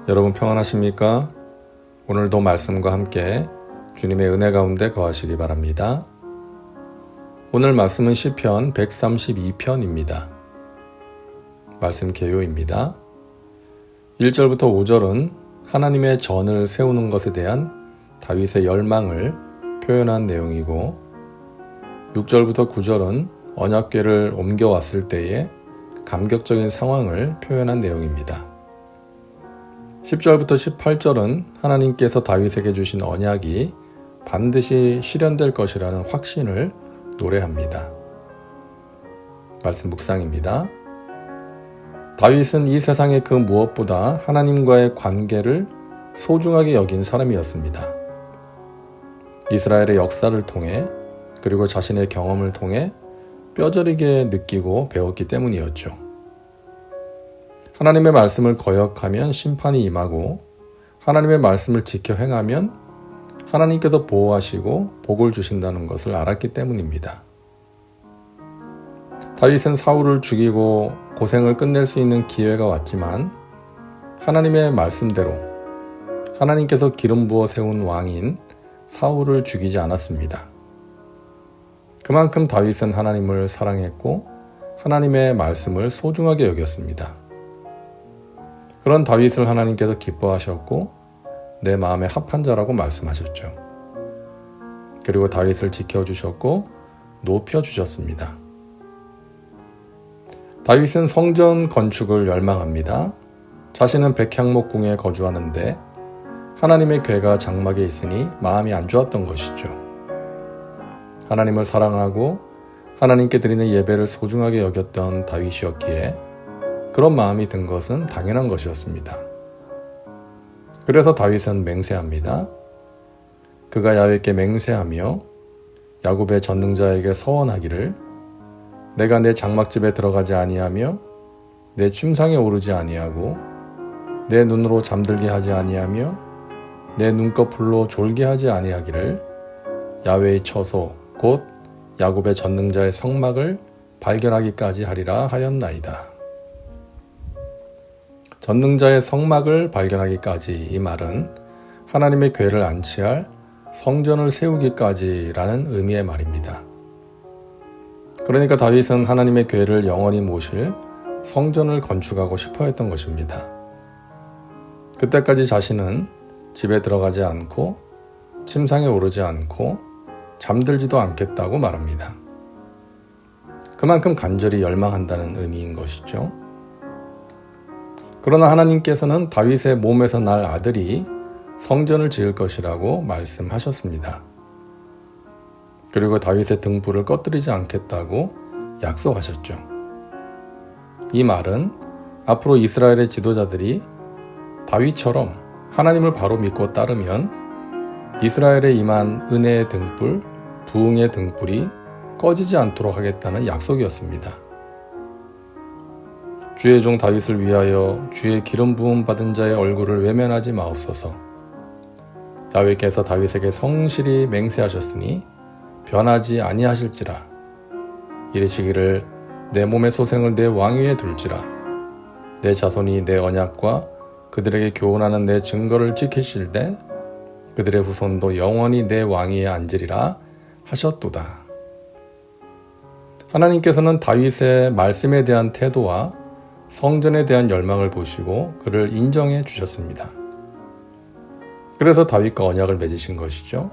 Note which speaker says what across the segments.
Speaker 1: 여러분 평안하십니까? 오늘도 말씀과 함께 주님의 은혜 가운데 거하시기 바랍니다. 오늘 말씀은 시편 132편입니다. 말씀 개요입니다. 1절부터 5절은 하나님의 전을 세우는 것에 대한 다윗의 열망을 표현한 내용이고 6절부터 9절은 언약궤를 옮겨왔을 때의 감격적인 상황을 표현한 내용입니다. 10절부터 18절은 하나님께서 다윗에게 주신 언약이 반드시 실현될 것이라는 확신을 노래합니다. 말씀 묵상입니다. 다윗은 이 세상의 그 무엇보다 하나님과의 관계를 소중하게 여긴 사람이었습니다. 이스라엘의 역사를 통해 그리고 자신의 경험을 통해 뼈저리게 느끼고 배웠기 때문이었죠. 하나님의 말씀을 거역하면 심판이 임하고 하나님의 말씀을 지켜 행하면 하나님께서 보호하시고 복을 주신다는 것을 알았기 때문입니다. 다윗은 사울을 죽이고 고생을 끝낼 수 있는 기회가 왔지만 하나님의 말씀대로 하나님께서 기름 부어 세운 왕인 사울을 죽이지 않았습니다. 그만큼 다윗은 하나님을 사랑했고 하나님의 말씀을 소중하게 여겼습니다. 그런 다윗을 하나님께서 기뻐하셨고 내 마음에 합한 자라고 말씀하셨죠. 그리고 다윗을 지켜주셨고 높여주셨습니다. 다윗은 성전 건축을 열망합니다. 자신은 백향목궁에 거주하는데 하나님의 궤가 장막에 있으니 마음이 안 좋았던 것이죠. 하나님을 사랑하고 하나님께 드리는 예배를 소중하게 여겼던 다윗이었기에 그런 마음이 든 것은 당연한 것이었습니다. 그래서 다윗은 맹세합니다. 그가 야훼께 맹세하며 야곱의 전능자에게 서원하기를 내가 내 장막집에 들어가지 아니하며 내 침상에 오르지 아니하고 내 눈으로 잠들게 하지 아니하며 내 눈꺼풀로 졸게 하지 아니하기를 야훼의 처소 곧 야곱의 전능자의 성막을 발견하기까지 하리라 하였나이다. 전능자의 성막을 발견하기까지, 이 말은 하나님의 궤를 안치할 성전을 세우기까지라는 의미의 말입니다. 그러니까 다윗은 하나님의 궤를 영원히 모실 성전을 건축하고 싶어 했던 것입니다. 그때까지 자신은 집에 들어가지 않고 침상에 오르지 않고 잠들지도 않겠다고 말합니다. 그만큼 간절히 열망한다는 의미인 것이죠. 그러나 하나님께서는 다윗의 몸에서 날 아들이 성전을 지을 것이라고 말씀하셨습니다. 그리고 다윗의 등불을 꺼뜨리지 않겠다고 약속하셨죠. 이 말은 앞으로 이스라엘의 지도자들이 다윗처럼 하나님을 바로 믿고 따르면 이스라엘에 임한 은혜의 등불, 부흥의 등불이 꺼지지 않도록 하겠다는 약속이었습니다. 주의 종 다윗을 위하여 주의 기름 부음 받은 자의 얼굴을 외면하지 마옵소서. 야훼께서 다윗에게 성실히 맹세하셨으니 변하지 아니하실지라. 이르시기를 내 몸의 소생을 내 왕위에 둘지라. 내 자손이 내 언약과 그들에게 교훈하는 내 증거를 지키실때 그들의 후손도 영원히 내 왕위에 앉으리라 하셨도다. 하나님께서는 다윗의 말씀에 대한 태도와 성전에 대한 열망을 보시고 그를 인정해 주셨습니다. 그래서 다윗과 언약을 맺으신 것이죠.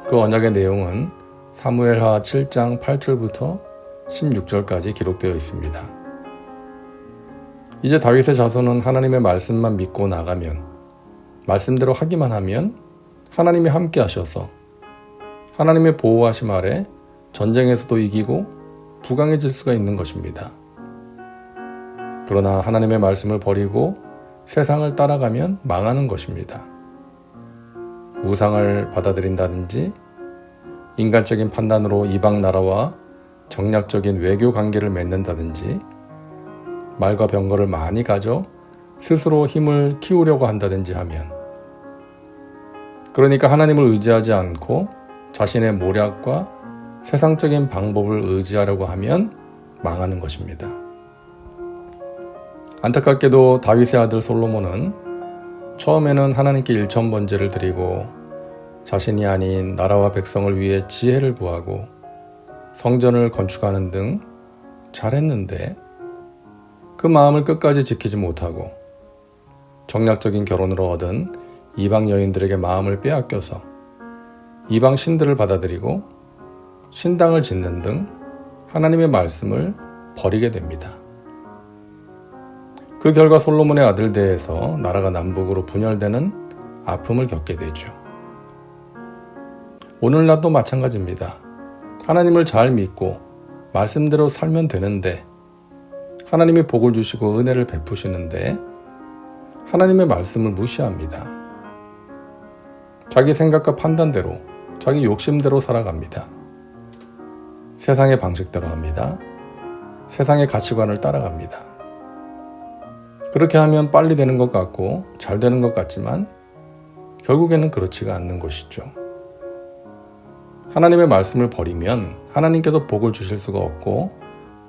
Speaker 1: 그 언약의 내용은 사무엘하 7장 8절부터 16절까지 기록되어 있습니다. 이제 다윗의 자손은 하나님의 말씀만 믿고 나가면, 말씀대로 하기만 하면 하나님이 함께 하셔서 하나님의 보호하심 아래 전쟁에서도 이기고 부강해질 수가 있는 것입니다. 그러나 하나님의 말씀을 버리고 세상을 따라가면 망하는 것입니다. 우상을 받아들인다든지 인간적인 판단으로 이방 나라와 정략적인 외교 관계를 맺는다든지 말과 병거를 많이 가져 스스로 힘을 키우려고 한다든지 하면 그러니까 하나님을 의지하지 않고 자신의 모략과 세상적인 방법을 의지하려고 하면 망하는 것입니다. 안타깝게도 다윗의 아들 솔로몬은 처음에는 하나님께 일천번제를 드리고 자신이 아닌 나라와 백성을 위해 지혜를 구하고 성전을 건축하는 등 잘했는데 그 마음을 끝까지 지키지 못하고 정략적인 결혼으로 얻은 이방 여인들에게 마음을 빼앗겨서 이방 신들을 받아들이고 신당을 짓는 등 하나님의 말씀을 버리게 됩니다. 그 결과 솔로몬의 아들대에서 나라가 남북으로 분열되는 아픔을 겪게 되죠. 오늘날도 마찬가지입니다. 하나님을 잘 믿고 말씀대로 살면 되는데 하나님이 복을 주시고 은혜를 베푸시는데 하나님의 말씀을 무시합니다. 자기 생각과 판단대로 자기 욕심대로 살아갑니다. 세상의 방식대로 합니다. 세상의 가치관을 따라갑니다. 그렇게 하면 빨리 되는 것 같고 잘 되는 것 같지만 결국에는 그렇지가 않는 것이죠. 하나님의 말씀을 버리면 하나님께서 복을 주실 수가 없고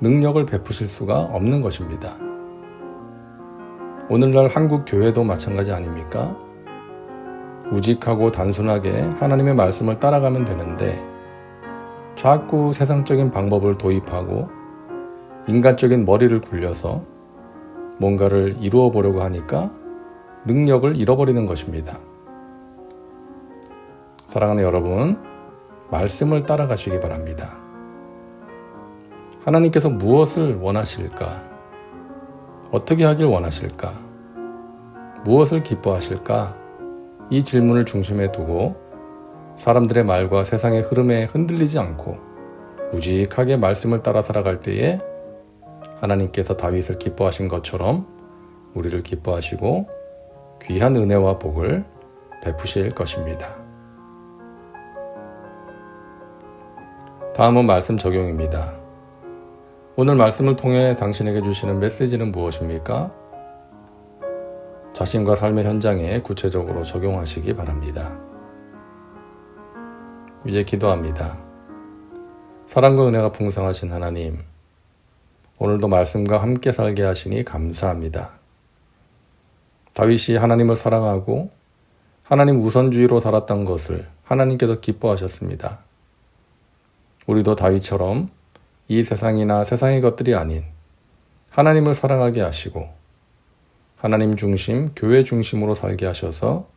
Speaker 1: 능력을 베푸실 수가 없는 것입니다. 오늘날 한국 교회도 마찬가지 아닙니까? 우직하고 단순하게 하나님의 말씀을 따라가면 되는데 자꾸 세상적인 방법을 도입하고 인간적인 머리를 굴려서 뭔가를 이루어 보려고 하니까 능력을 잃어버리는 것입니다. 사랑하는 여러분, 말씀을 따라가시기 바랍니다. 하나님께서 무엇을 원하실까? 어떻게 하길 원하실까? 무엇을 기뻐하실까? 이 질문을 중심에 두고 사람들의 말과 세상의 흐름에 흔들리지 않고 우직하게 말씀을 따라 살아갈 때에 하나님께서 다윗을 기뻐하신 것처럼 우리를 기뻐하시고 귀한 은혜와 복을 베푸실 것입니다. 다음은 말씀 적용입니다. 오늘 말씀을 통해 당신에게 주시는 메시지는 무엇입니까? 자신과 삶의 현장에 구체적으로 적용하시기 바랍니다. 이제 기도합니다. 사랑과 은혜가 풍성하신 하나님, 오늘도 말씀과 함께 살게 하시니 감사합니다. 다윗이 하나님을 사랑하고 하나님 우선주의로 살았던 것을 하나님께서 기뻐하셨습니다. 우리도 다윗처럼 이 세상이나 세상의 것들이 아닌 하나님을 사랑하게 하시고 하나님 중심, 교회 중심으로 살게 하셔서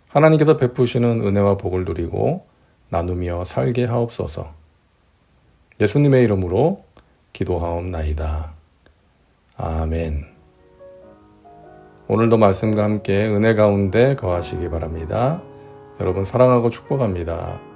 Speaker 1: 하나님께서 베푸시는 은혜와 복을 누리고 나누며 살게 하옵소서. 예수님의 이름으로 기도하옵나이다. 아멘. 오늘도 말씀과 함께 은혜 가운데 거하시기 바랍니다. 여러분 사랑하고 축복합니다.